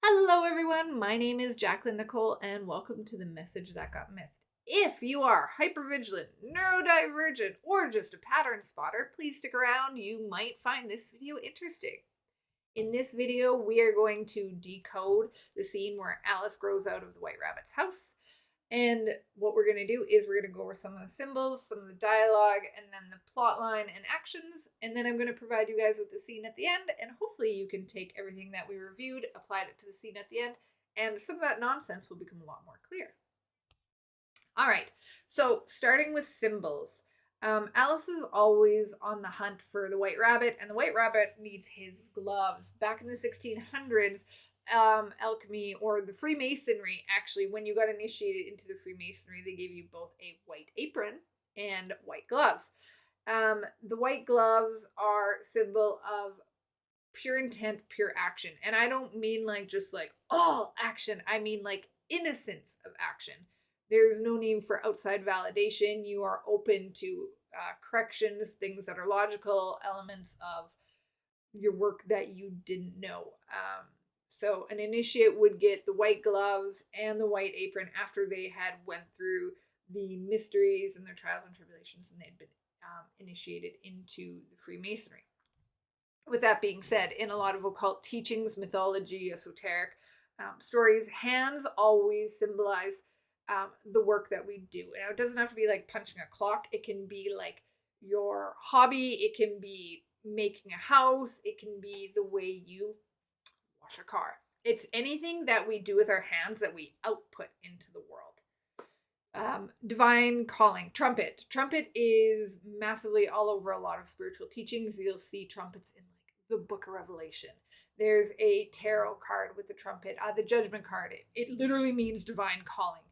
Hello, everyone. My name is Jacqueline Nicole, and welcome to the Message That Got Missed. If you are hypervigilant, neurodivergent, or just a pattern spotter, please stick around. You might find this video interesting. In this video, we are going to decode the scene where Alice grows out of the White Rabbit's house. And what we're going to do is we're going to go over some of the symbols, some of the dialogue, and then the plot line and actions. And then I'm going to provide you guys with the scene at the end. And hopefully you can take everything that we reviewed, applied it to the scene at the end, and some of that nonsense will become a lot more clear. All right, so starting with symbols. Alice is always on the hunt for the White Rabbit, and the White Rabbit needs his gloves. Back in the 1600s, alchemy or the Freemasonry, actually, when you got initiated into the Freemasonry, they gave you both a white apron and white gloves. The white gloves are symbol of pure intent, pure action. And I don't mean like just like all action. I mean like innocence of action. There's no need for outside validation. You are open to corrections, things that are logical, elements of your work that you didn't know. So an initiate would get the white gloves and the white apron after they had went through the mysteries and their trials and tribulations, and they'd been initiated into the Freemasonry. With that being said, in a lot of occult teachings, mythology, esoteric stories, hands always symbolize the work that we do. Now, it doesn't have to be like punching a clock. It can be like your hobby. It can be making a house. It can be the way you wash a car. It's anything that we do with our hands that we output into the world. Divine calling. Trumpet. Trumpet is massively all over a lot of spiritual teachings. You'll see trumpets in like the Book of Revelation. There's a tarot card with the trumpet. The judgment card. It literally means divine calling.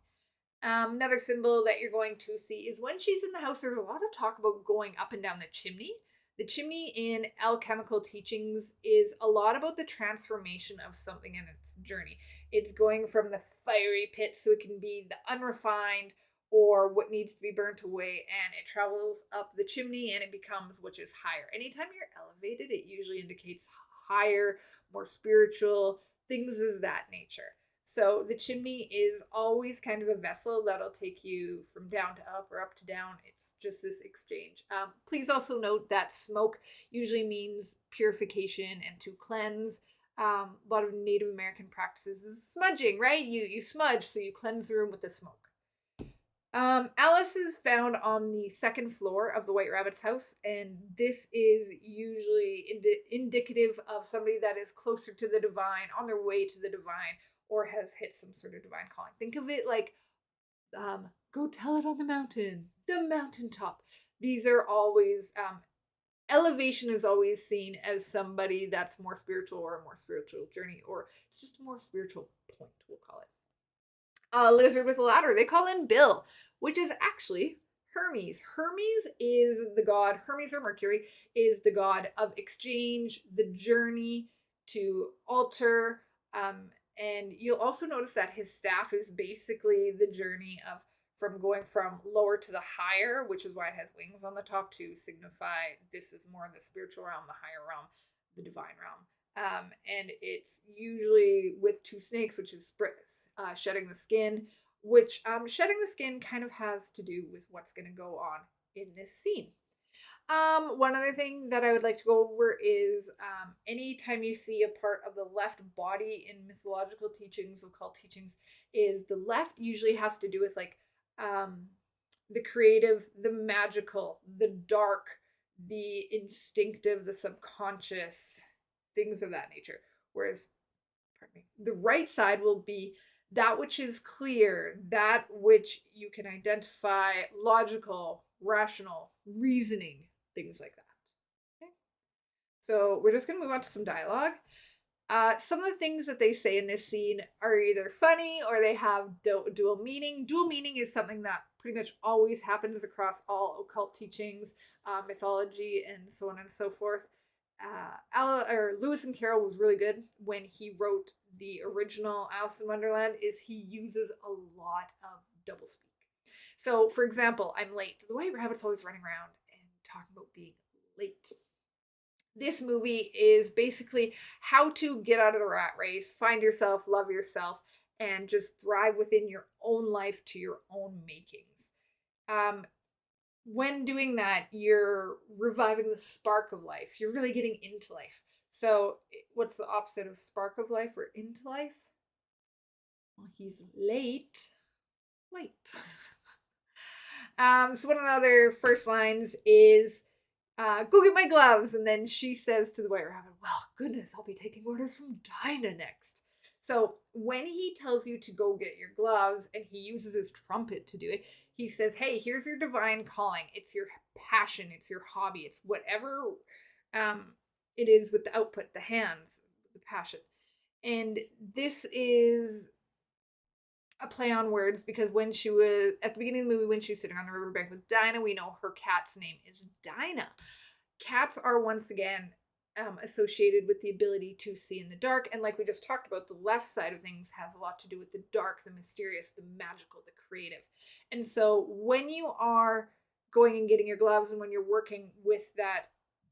Another symbol that you're going to see is when she's in the house, there's a lot of talk about going up and down the chimney. The chimney in alchemical teachings is a lot about the transformation of something in its journey. It's going from the fiery pit, so it can be the unrefined or what needs to be burnt away, and it travels up the chimney and it becomes which is higher. Anytime you're elevated, it usually indicates higher, more spiritual, things of that nature. So the chimney is always kind of a vessel that'll take you from down to up or up to down. It's just this exchange. Please also note that smoke usually means purification and to cleanse. A lot of Native American practices is smudging, right? You smudge, so you cleanse the room with the smoke. Alice is found on the second floor of the White Rabbit's house, and this is usually indicative of somebody that is closer to the divine, on their way to the divine, or has hit some sort of divine calling. Think of it like, go tell it on the mountaintop. These are always, elevation is always seen as somebody that's more spiritual or a more spiritual journey, or it's just a more spiritual point, we'll call it. Lizard with a ladder, they call in Bill, which is actually Hermes. Hermes is the god, Hermes or Mercury is the god of exchange, the journey to alter, and you'll also notice that his staff is basically the journey of from going from lower to the higher, which is why it has wings on the top to signify this is more in the spiritual realm, the higher realm, the divine realm. And it's usually with two snakes, which is shedding the skin, which shedding the skin kind of has to do with what's going to go on in this scene. One other thing that I would like to go over is anytime you see a part of the left body in mythological teachings, occult teachings, is the left usually has to do with like the creative, the magical, the dark, the instinctive, the subconscious, things of that nature. Whereas, the right side will be that which is clear, that which you can identify, logical, rational, reasoning, things like that. Okay. So we're just going to move on to some dialogue. Some of the things that they say in this scene are either funny or they have dual meaning. Dual meaning is something that pretty much always happens across all occult teachings, mythology, and so on and so forth. Lewis and Carroll was really good when he wrote the original Alice in Wonderland. Is he uses a lot of doublespeak. So, for example, I'm late. The White Rabbit's always running around and talking about being late. This movie is basically how to get out of the rat race, find yourself, love yourself, and just thrive within your own life to your own makings. Um, when doing that, you're reviving the spark of life. You're really getting into life. So, what's the opposite of spark of life or into life? Well, he's late. Late. So one of the other first lines is, go get my gloves. And then she says to the White Rabbit, well, goodness, I'll be taking orders from Dinah next. So when he tells you to go get your gloves and he uses his trumpet to do it, he says, hey, here's your divine calling. It's your passion. It's your hobby. It's whatever it is with the output, the hands, the passion. And this is a play on words because when she was at the beginning of the movie, when she's sitting on the riverbank with Dinah, we know her cat's name is Dinah. Cats are once again associated with the ability to see in the dark. And like we just talked about, the left side of things has a lot to do with the dark, the mysterious, the magical, the creative. And so when you are going and getting your gloves and when you're working with that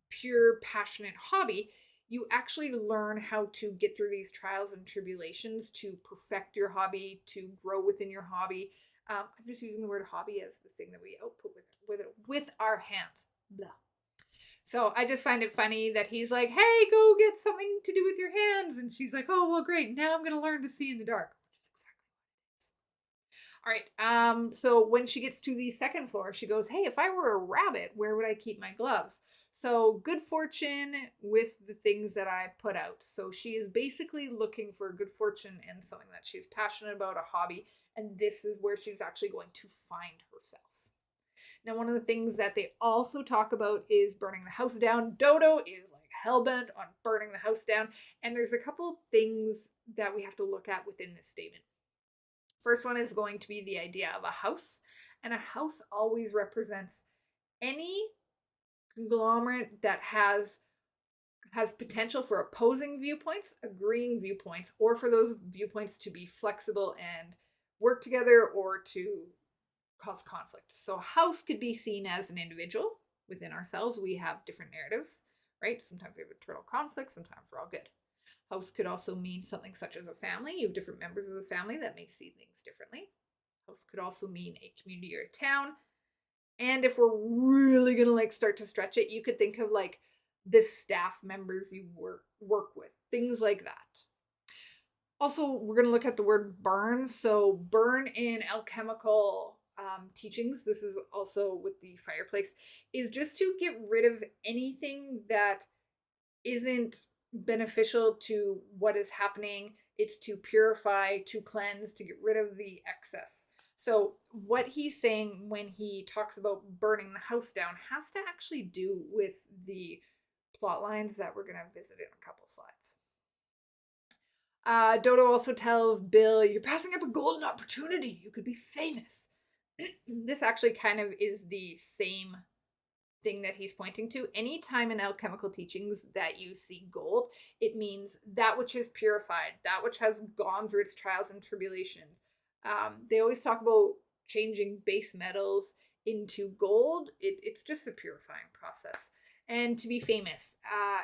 pure, passionate hobby, you actually learn how to get through these trials and tribulations to perfect your hobby, to grow within your hobby. I'm just using the word hobby as the thing that we output with our hands. Blah. So I just find it funny that he's like, hey, go get something to do with your hands. And she's like, oh, well, great. Now I'm going to learn to see in the dark, which is exactly what it is. All right. So when she gets to the second floor, she goes, hey, if I were a rabbit, where would I keep my gloves? So good fortune with the things that I put out. So she is basically looking for good fortune and something that she's passionate about, a hobby. And this is where she's actually going to find herself. Now, one of the things that they also talk about is burning the house down. Dodo is like hellbent on burning the house down. And there's a couple things that we have to look at within this statement. First one is going to be the idea of a house. And a house always represents any conglomerate that has potential for opposing viewpoints, agreeing viewpoints, or for those viewpoints to be flexible and work together or to cause conflict. So a house could be seen as an individual. Within ourselves, we have different narratives, right? Sometimes we have internal conflict, sometimes we're all good. House could also mean something such as a family. You have different members of the family that may see things differently. House could also mean a community or a town. And if we're really gonna like start to stretch it, you could think of like the staff members you work with, things like that. Also, we're gonna look at the word burn. So burn in alchemical teachings, this is also with the fireplace, is just to get rid of anything that isn't beneficial to what is happening. It's to purify, to cleanse, to get rid of the excess. So what he's saying when he talks about burning the house down has to actually do with the plot lines that we're going to visit in a couple slides. Dodo also tells Bill, you're passing up a golden opportunity. You could be famous. This actually kind of is the same thing that he's pointing to. Anytime in alchemical teachings that you see gold, it means that which is purified, that which has gone through its trials and tribulations. They always talk about changing base metals into gold. It's just a purifying process. And to be famous,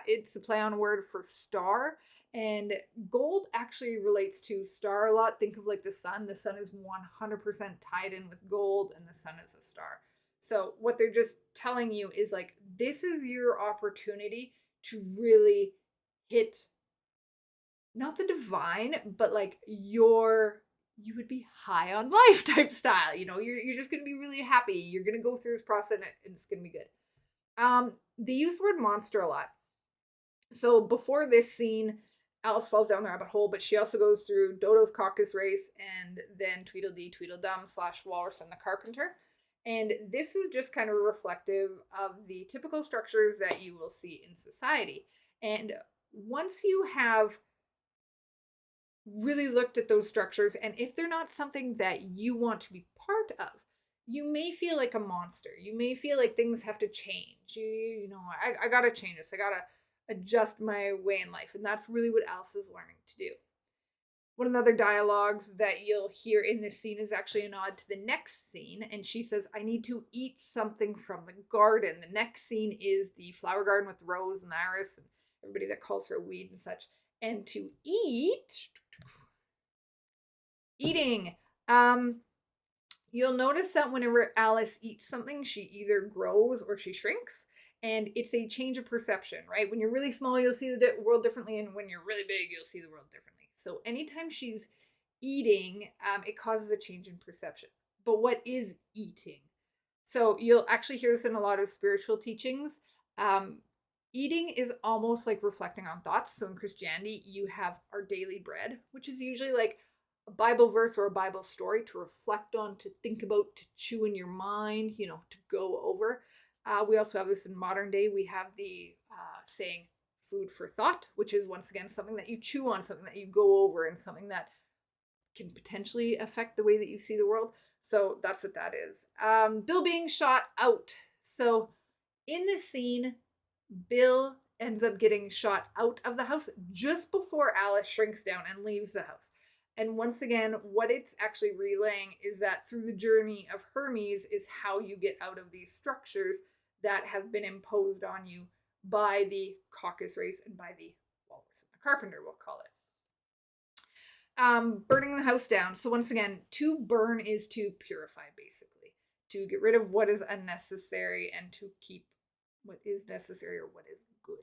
it's a play on word for star. And gold actually relates to star a lot. Think of like the sun. The sun is 100% tied in with gold, and the sun is a star. So what they're just telling you is like, this is your opportunity to really hit not the divine, but like you would be high on life type style. You know, you're just going to be really happy. You're going to go through this process and it's going to be good. They use the word monster a lot. So before this scene, Alice falls down the rabbit hole, but she also goes through Dodo's caucus race and then Tweedledee Tweedledum / Walrus and the Carpenter. And this is just kind of reflective of the typical structures that you will see in society. And once you have really looked at those structures, and if they're not something that you want to be part of, you may feel like a monster. You may feel like things have to change. You know, I gotta change this. I gotta adjust my way in life. And that's really what Alice is learning to do. One of the other dialogues that you'll hear in this scene is actually a nod to the next scene. And she says, I need to eat something from the garden. The next scene is the flower garden with Rose and Iris and everybody that calls her weed and such. And to eating. You'll notice that whenever Alice eats something, she either grows or she shrinks. And it's a change of perception, right? When you're really small, you'll see the world differently. And when you're really big, you'll see the world differently. So anytime she's eating, it causes a change in perception. But what is eating? So you'll actually hear this in a lot of spiritual teachings. Eating is almost like reflecting on thoughts. So in Christianity, you have our daily bread, which is usually like a Bible verse or a Bible story to reflect on, to think about, to chew in your mind, to go over. We also have this in modern day. We have the saying food for thought, which is once again something that you chew on, something that you go over, and something that can potentially affect the way that you see the world. So that's what that is. Bill being shot out. So in this scene, Bill ends up getting shot out of the house just before Alice shrinks down and leaves the house. And once again, what it's actually relaying is that through the journey of Hermes is how you get out of these structures that have been imposed on you by the caucus race and by the walrus and the carpenter, we'll call it. Burning the house down. So once again, to burn is to purify, basically. To get rid of what is unnecessary and to keep what is necessary or what is good.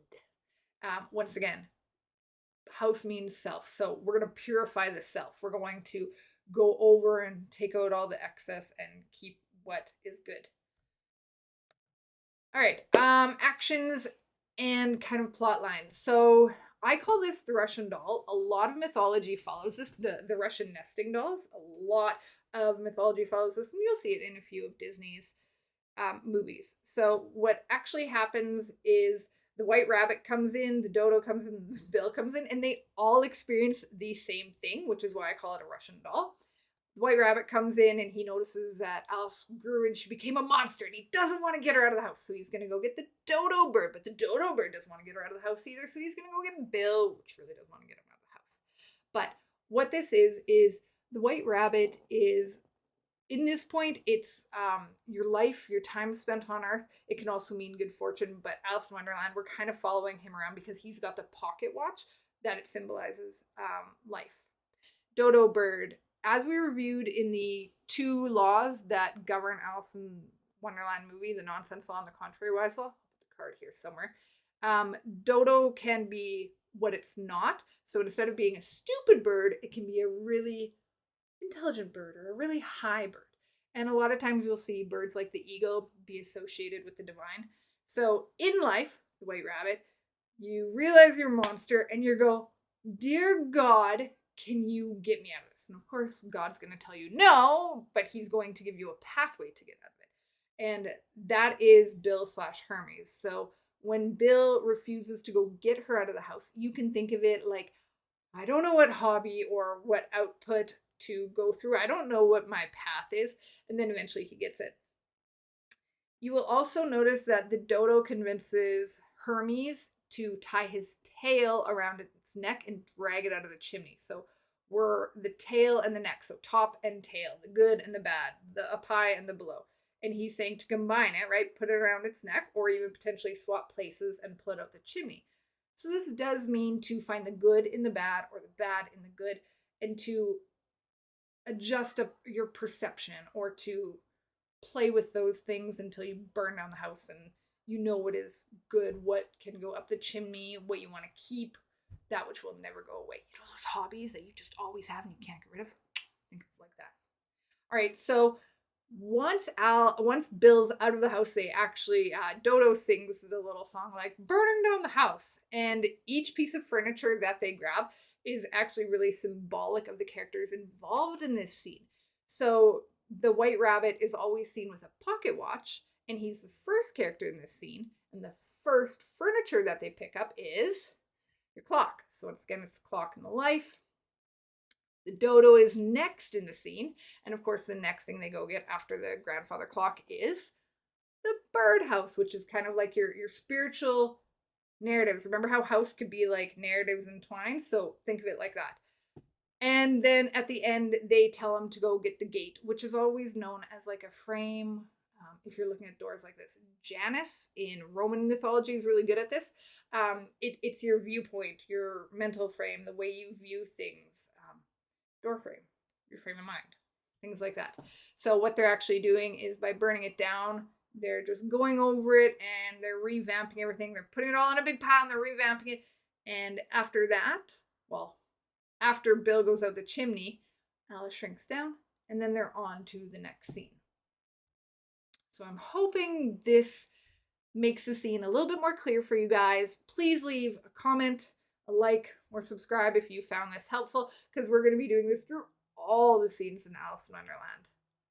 Once again, house means self. So we're going to purify the self. We're going to go over and take out all the excess and keep what is good. All right. Actions and kind of plot lines. So I call this the Russian doll. A lot of mythology follows this. The Russian nesting dolls. A lot of mythology follows this, and you'll see it in a few of Disney's movies. So what actually happens is the white rabbit comes in, the dodo comes in, Bill comes in, and they all experience the same thing, which is why I call it a Russian doll. The white rabbit comes in and he notices that Alice grew and she became a monster and he doesn't want to get her out of the house. So he's going to go get the dodo bird, but the dodo bird doesn't want to get her out of the house either. So he's going to go get Bill, which really doesn't want to get him out of the house. But what this is the white rabbit is, in this point, it's your life, your time spent on Earth. It can also mean good fortune, but Alice in Wonderland, we're kind of following him around because he's got the pocket watch that it symbolizes life. Dodo bird, as we reviewed in the 2 laws that govern Alice in Wonderland movie, the nonsense law and the contrary-wise law, I'll put the card here somewhere. Dodo can be what it's not. So instead of being a stupid bird, it can be a really intelligent bird or a really high bird. And a lot of times you'll see birds like the eagle be associated with the divine. So in life, the white rabbit, you realize you're a monster and you go, dear God, can you get me out of this? And of course, God's going to tell you no, but he's going to give you a pathway to get out of it. And that is Bill / Hermes. So when Bill refuses to go get her out of the house, you can think of it like, I don't know what hobby or what output to go through. I don't know what my path is. And then eventually he gets it. You will also notice that the dodo convinces Hermes to tie his tail around its neck and drag it out of the chimney. So we're the tail and the neck. So top and tail, the good and the bad, the up high and the below. And he's saying to combine it, right? Put it around its neck or even potentially swap places and pull it out the chimney. So this does mean to find the good in the bad or the bad in the good and to adjust your perception or to play with those things until you burn down the house and you know what is good, what can go up the chimney, what you want to keep, that which will never go away. You know those hobbies that you just always have and you can't get rid of? Think of it like that. All right, so once Bill's out of the house, they actually, Dodo sings the little song like burning down the house. And each piece of furniture that they grab is actually really symbolic of the characters involved in this scene. So the white rabbit is always seen with a pocket watch, and he's the first character in this scene. And the first furniture that they pick up is your clock. So once again, it's the clock in the life. The dodo is next in the scene. And of course, the next thing they go get after the grandfather clock is the birdhouse, which is kind of like your spiritual narratives. Remember how house could be like narratives entwined? So think of it like that. And then at the end, they tell him to go get the gate, which is always known as like a frame. If you're looking at doors like this, Janus in Roman mythology is really good at this. It's your viewpoint, your mental frame, the way you view things. Door frame, your frame of mind, things like that. So what they're actually doing is by burning it down, they're just going over it and they're revamping everything. They're putting it all in a big pile and they're revamping it. And after that, well, after Bill goes out the chimney, Alice shrinks down, and then they're on to the next scene. So I'm hoping this makes the scene a little bit more clear for you guys. Please leave a comment, a like, or subscribe if you found this helpful, because we're going to be doing this through all the scenes in Alice in Wonderland.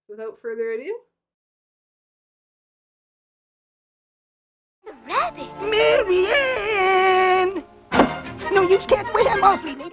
Without further ado, the rabbit! Marianne! No, you can't wait. I'm awfully late.